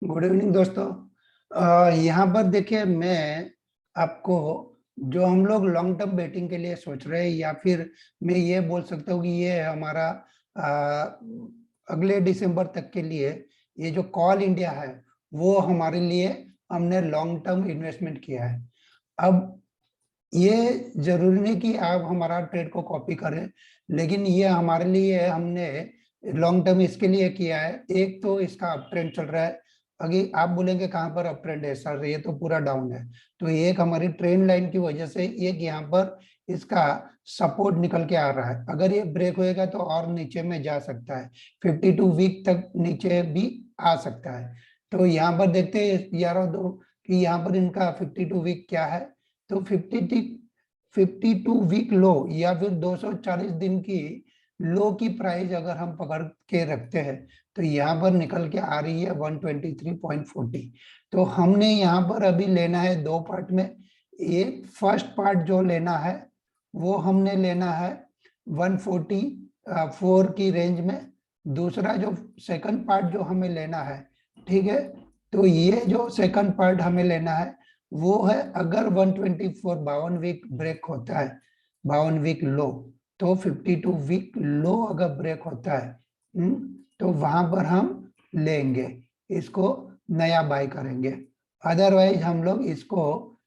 Good evening दोस्तों। यहाँ पर देखिए, मैं आपको जो हम लोग लॉन्ग टर्म बेटिंग के लिए सोच रहे हैं, या फिर मैं ये बोल सकता हूँ कि ये हमारा अगले दिसंबर तक के लिए ये जो कॉल इंडिया है वो हमारे लिए हमने लॉन्ग टर्म इन्वेस्टमेंट किया है। अब ये जरूरी नहीं कि आप हमारा ट्रेड को कॉपी करें, लेकिन ये हमारे लिए हमने लॉन्ग टर्म इसके लिए किया है। एक तो इसका अप ट्रेंड चल रहा है। अभी आप बोलेंगे कहाँ पर अप ट्रेंड है सर, ये तो पूरा डाउन है। तो एक हमारी ट्रेंड लाइन की वजह से एक यहाँ पर इसका सपोर्ट निकल के आ रहा है। अगर ये ब्रेक होएगा तो और नीचे में जा सकता है, 52 वीक तक नीचे भी आ सकता है। तो यहाँ पर देखते हैं यारों दो कि यहाँ पर इनका 52 वीक क्या है। तो 52 वीक लो या फिर 240 दिन की लो की प्राइस अगर हम पकड़ के रखते हैं तो यहाँ पर निकल के आ रही है 123.40। तो हमने यहाँ पर अभी लेना है दो पार्ट में। एक फर्स्ट पार्ट जो लेना है वो हमने लेना है 144 की रेंज में। दूसरा जो सेकंड पार्ट जो हमें लेना है, ठीक है, तो ये जो सेकंड पार्ट हमें लेना है वो है, अगर 124 52 वीक ब्रेक होता है, 52 वीक लो, तो 52 वीक लो अगर ब्रेक होता है, तो वहां पर हम लेंगे, इसको नया बाय करेंगे। अदरवाइज हम लोग इसको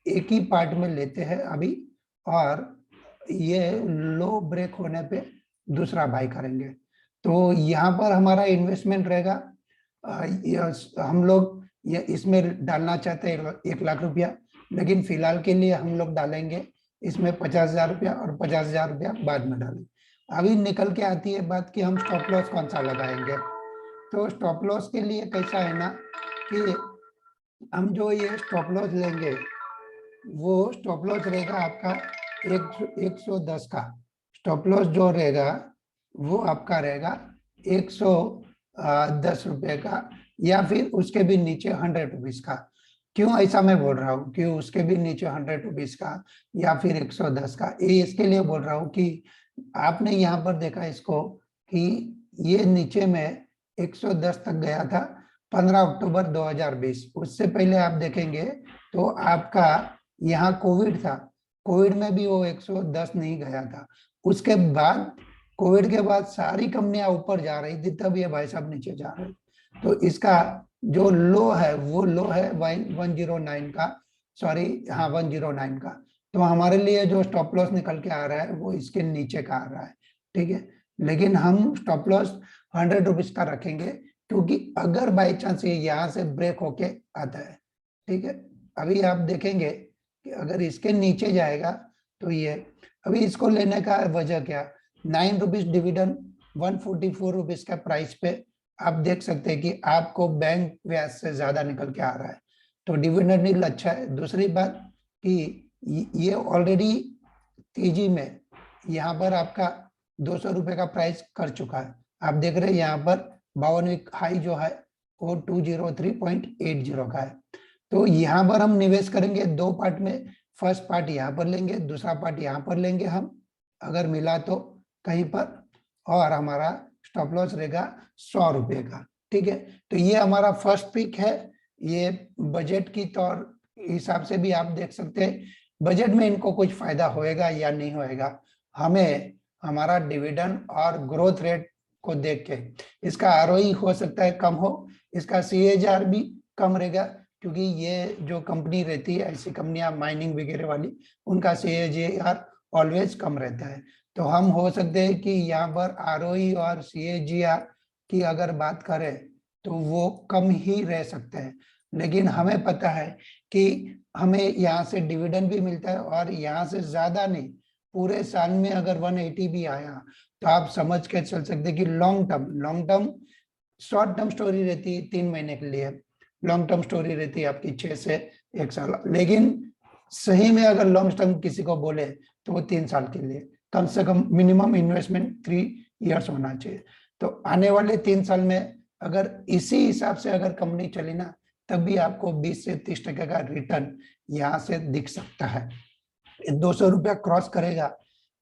एक ही पार्ट में लेते हैं अभी, और ये लो ब्रेक होने पे दूसरा बाय करेंगे। तो यहाँ पर हमारा इन्वेस्टमेंट रहेगा, हम लोग ये इसमें डालना चाहते हैं 1 लाख रुपया, लेकिन फिलहाल के लिए हम लोग डालेंगे इसमें 50,000 रुपया, और 50,000 रुपया बाद में डालेंगे। अभी निकल के आती है बात कि हम स्टॉप लॉस कौन सा लगाएंगे। तो स्टॉप लॉस के लिए कैसा है ना कि हम जो ये स्टॉप लॉस लेंगे वो स्टॉप लॉस रहेगा आपका 110 का। स्टॉप लॉस जो रहेगा वो आपका रहेगा 110 रुपए का, या फिर उसके भी नीचे 100 रुपीज का। क्यों ऐसा मैं बोल रहा हूँ कि उसके भी नीचे 100 रुपीज का या फिर 110 का, ये इसके लिए बोल रहा हूँ कि आपने यहाँ पर देखा इसको कि ये नीचे में 110 तक गया था 15 अक्टूबर 2020। उससे पहले आप देखेंगे तो आपका यहाँ कोविड था, कोविड में भी वो 110 नहीं गया था। उसके बाद कोविड के बाद सारी कंपनियां ऊपर जा रही थी, तब ये भाई साहब नीचे जा रहे। तो इसका जो लो है वो लो है 109 का, सॉरी, हाँ 109 का। तो हमारे लिए जो स्टॉप लॉस निकल के आ रहा है वो इसके नीचे का आ रहा है, ठीक है। लेकिन हम स्टॉप लॉस 100 रुपीज का रखेंगे, क्योंकि अगर बाई चांस ये यहाँ से ब्रेक होके आता है, ठीक है, अभी आप देखेंगे कि अगर इसके नीचे जाएगा तो ये, अभी इसको लेने का वजह क्या, 9 रुपीज डिविडेंड 144 रुपीज का प्राइस पे आप देख सकते हैं कि आपको बैंक ब्याज से ज्यादा निकल के आ रहा है। तो डिविडेंड यील्ड अच्छा है। दूसरी बात कि ये ऑलरेडी तेजी में यहाँ पर आपका 200 रुपए का प्राइस कर चुका है। आप देख रहे हैं यहाँ पर 52 हाई जो है वो 203.80 का है। तो यहाँ पर हम निवेश करेंगे दो पार्ट में। फर्स्ट पार्ट यहाँ पर लेंगे, दूसरा पार्ट यहाँ पर लेंगे हम, अगर मिला तो कहीं पर, और हमारा स्टॉप लॉस रहेगा 100 रुपए का, ठीक है। तो ये हमारा फर्स्ट पिक है। ये बजट की तौर हिसाब से भी आप देख सकते हैं बजट में इनको कुछ फायदा होएगा या नहीं होएगा। हमें हमारा डिविडेंड और ग्रोथ रेट को देख के इसका आरओई हो सकता है कम हो, इसका सीएजीआर भी कम रहेगा, क्योंकि ये जो कंपनी रहती है, ऐसी कंपनियां माइनिंग वगैरह वाली, उनका सीएजीआर ऑलवेज कम रहता है। तो हम हो सकते हैं कि यहाँ पर आरओई और सीएजीआर की अगर बात करें तो वो कम ही रह सकते हैं। लेकिन हमें पता है कि हमें यहाँ से डिविडेंड भी मिलता है, और यहाँ से ज्यादा नहीं, पूरे साल में अगर 180 भी आया तो आप समझ के चल सकते हैं कि long term, short term story रहती है 3 महीने के लिए, लॉन्ग टर्म स्टोरी रहती है आपकी 6 से 1 साल। लेकिन सही में अगर लॉन्ग टर्म किसी को बोले तो वो 3 साल के लिए, कम से कम मिनिमम इन्वेस्टमेंट 3 इयर्स होना चाहिए। तो आने वाले 3 साल में अगर इसी हिसाब से अगर कंपनी चली ना, तब भी आपको 20 से 30% का रिटर्न यहाँ से दिख सकता है। 200 रुपया क्रॉस करेगा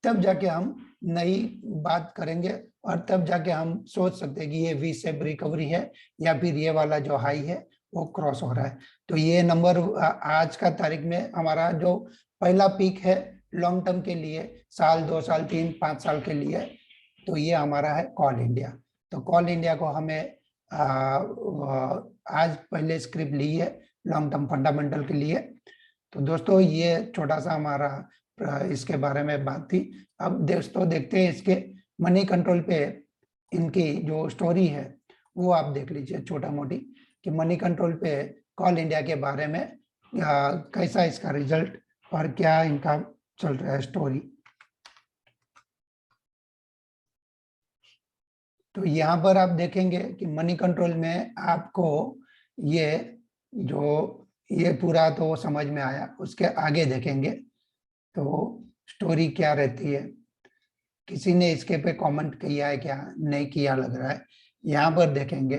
तब जाके हम नई बात करेंगे और तब जाके हम सोच सकते हैं कि ये वी शेप रिकवरी है या फिर ये वाला जो हाई है वो क्रॉस हो रहा है। तो ये नंबर आज का तारीख में हमारा जो पहला पीक है लॉन्ग टर्म के लिए, साल 2 साल 3 5 साल के लिए, तो ये हमारा है कॉल इंडिया। तो कॉल इंडिया को हमें आज पहले स्क्रिप्ट ली है लॉन्ग टर्म फंडामेंटल के लिए। तो दोस्तों ये छोटा सा हमारा इसके बारे में बात थी। अब दोस्तों देखते हैं इसके मनी कंट्रोल पे इनकी जो स्टोरी है वो आप देख लीजिए छोटा मोटी, कि मनी कंट्रोल पे कॉल इंडिया के बारे में कैसा इसका रिजल्ट और क्या इनका चल रहा है स्टोरी। तो यहाँ पर आप देखेंगे कि मनी कंट्रोल में आपको ये जो ये पूरा तो समझ में आया, उसके आगे देखेंगे तो स्टोरी क्या रहती है। किसी ने इसके पे कमेंट किया है क्या, नहीं किया लग रहा है। यहाँ पर देखेंगे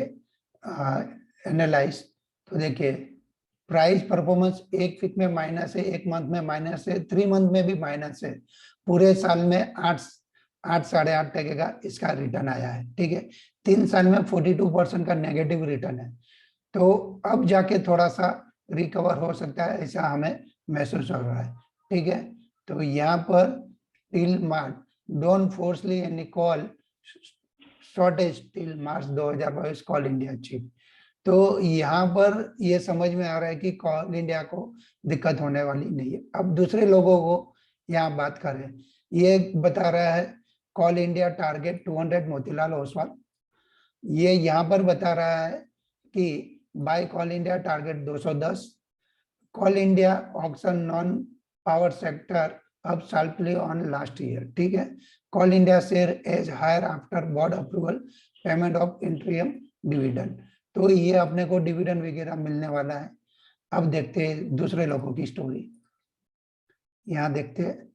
एनालाइज, तो देखिए प्राइस परफॉर्मेंस एक वीक में माइनस है, एक मंथ में माइनस है, 3 मंथ में भी माइनस है, पूरे साल में 8 साढ़े 8 टके का इसका रिटर्न आया है। ठीक है, 3 साल में 42% का नेगेटिव रिटर्न है। तो अब जाके थोड़ा सा रिकवर हो सकता है ऐसा हमें महसूस हो रहा है। ठीक है, तो यहाँ पर till March don't foresee any coal shortage till March 2022 Coal India achieve. तो यहाँ पर ये समझ में आ रहा है कि कॉल इंडिया को दिक्कत होने वाली नहीं है। अब दूसरे लोगों को यहाँ बात करें, ये बता रहा है Coal India target 200 Motilal Oswal. ये यहाँ पर बता रहा है कि buy Coal India target 210, Coal India auction non power sector up sharply on last year. ठीक है, Coal India share edge higher after board approval payment of interim dividend. तो ये अपने को डिविडेंड वगैरह मिलने वाला है। अब देखते हैं दूसरे लोगों की स्टोरी। यहाँ देखते हैं,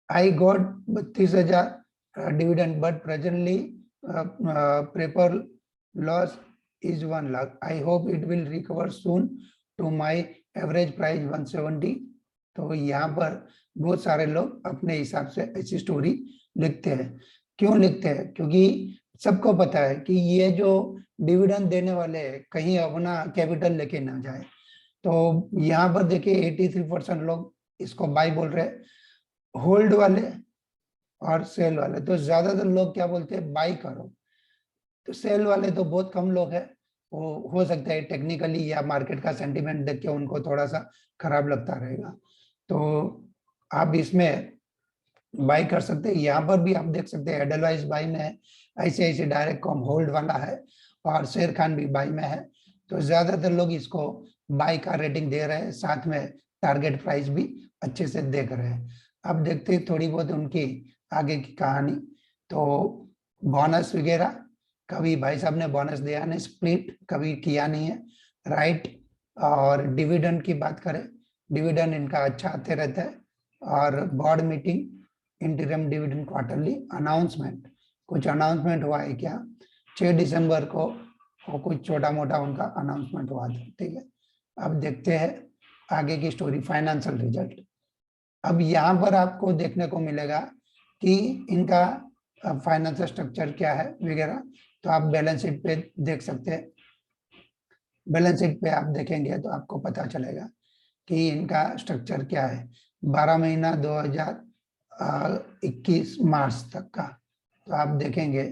I got 32,000 dividend but presently paper loss is 1 lakh. I hope it will recover soon to my average price 170। तो यहाँ पर बहुत सारे लोग अपने हिसाब से ऐसी स्टोरी लिखते हैं। क्यों लिखते हैं? क्योंकि सबको पता है कि ये जो डिविडेंड देने वाले कहीं अपना कैपिटल लेके ना जाए। तो यहाँ पर देखिए 83% लोग इसको बाय बोल रहे हैं, होल्ड वाले और सेल वाले। तो ज्यादातर लोग क्या बोलते हैं, बाय करो। तो सेल वाले तो बहुत कम लोग हैं, वो हो सकता है टेक्निकली या मार्केट का सेंटीमेंट देख के उनको थोड़ा सा खराब लगता रहेगा। तो आप इसमें बाय कर सकते हैं। यहाँ पर भी आप देख सकते हैं एडलवाइज बाय में है, ऐसे डायरेक्ट कॉम होल्ड वाला है और शेर खान भी बाय में है। तो ज्यादातर लोग इसको बाय का रेटिंग दे रहे हैं, साथ में टारगेट प्राइस भी अच्छे से देख रहे हैं। अब देखते हैं थोड़ी बहुत उनकी आगे की कहानी। तो बोनस वगैरह कभी भाई साहब ने बोनस दिया नहीं, स्प्लिट कभी किया नहीं है, राइट। और डिविडेंड की बात करें, डिविडेंड इनका अच्छा आते रहता है। और board meeting, interim dividend quarterly announcement, कुछ अनाउंसमेंट हुआ है क्या, 6 दिसंबर को वो कुछ छोटा मोटा उनका अनाउंसमेंट हुआ था। ठीक है, अब देखते हैं आगे की स्टोरी, फाइनेंशियल रिजल्ट। अब यहाँ पर आपको देखने को मिलेगा कि इनका फाइनेंशियल स्ट्रक्चर क्या है वगैरह। तो आप बैलेंस शीट पे देख सकते हैं। बैलेंस शीट पे आप देखेंगे तो आपको पता चलेगा कि इनका स्ट्रक्चर क्या है 12 महीना 2021 मार्च तक का। तो आप देखेंगे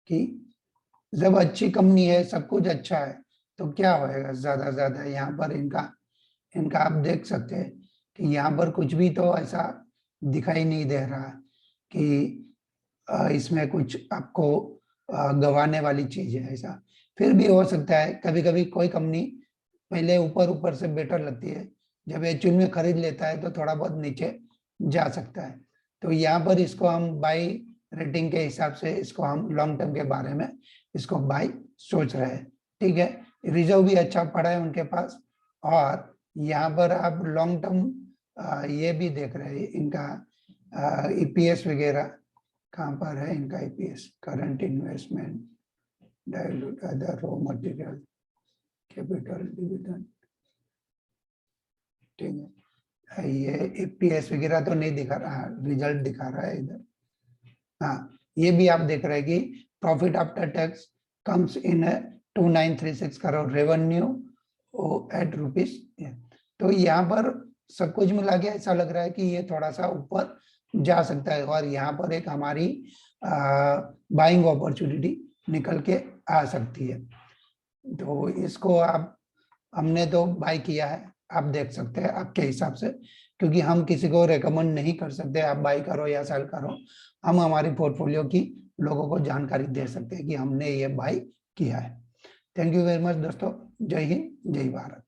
कि जब अच्छी कंपनी है, सब कुछ अच्छा है, तो क्या होएगा ज्यादा यहाँ पर इनका इनका आप देख सकते हैं कि यहाँ पर कुछ भी तो ऐसा दिखाई नहीं दे रहा कि इसमें कुछ आपको गंवाने वाली चीज है ऐसा। फिर भी हो सकता है कभी कभी कोई कंपनी पहले ऊपर ऊपर से बेटर लगती है, जब एक्चुअल में खरीद लेता है तो थोड़ा बहुत नीचे जा सकता है। तो यहाँ पर इसको हम बाई रेटिंग के हिसाब से इसको हम लॉन्ग टर्म के बारे में इसको बाई सोच रहे हैं। ठीक है, रिजर्व भी अच्छा पड़ा है उनके पास। और यहाँ पर आप लॉन्ग टर्म ये भी देख रहे हैं इनका ईपीएस वगैरह कहाँ पर है इनका EPS, current investment, dilute other raw material, capital dividend. ठीक है, ये एफपीएस वगैरह तो नहीं दिखा रहा, रिजल्ट दिखा रहा है इधर। हाँ, ये भी आप देख रहे हैं कि profit after tax comes in 2936 crore, revenue at rupees. तो यहाँ पर सब कुछ मिला के ऐसा लग रहा है कि ये थोड़ा सा ऊपर जा सकता है और यहाँ पर एक हमारी बाइंग अपॉर्चुनिटी निकल के आ सकती है। तो इसको आप, हमने तो बाय किया है, आप देख सकते हैं आपके हिसाब से, क्योंकि हम किसी को रेकमेंड नहीं कर सकते आप बाय करो या सेल करो। हम हमारी पोर्टफोलियो की लोगों को जानकारी दे सकते हैं कि हमने ये बाय किया है। थैंक यू वेरी मच दोस्तों। जय हिंद, जय भारत।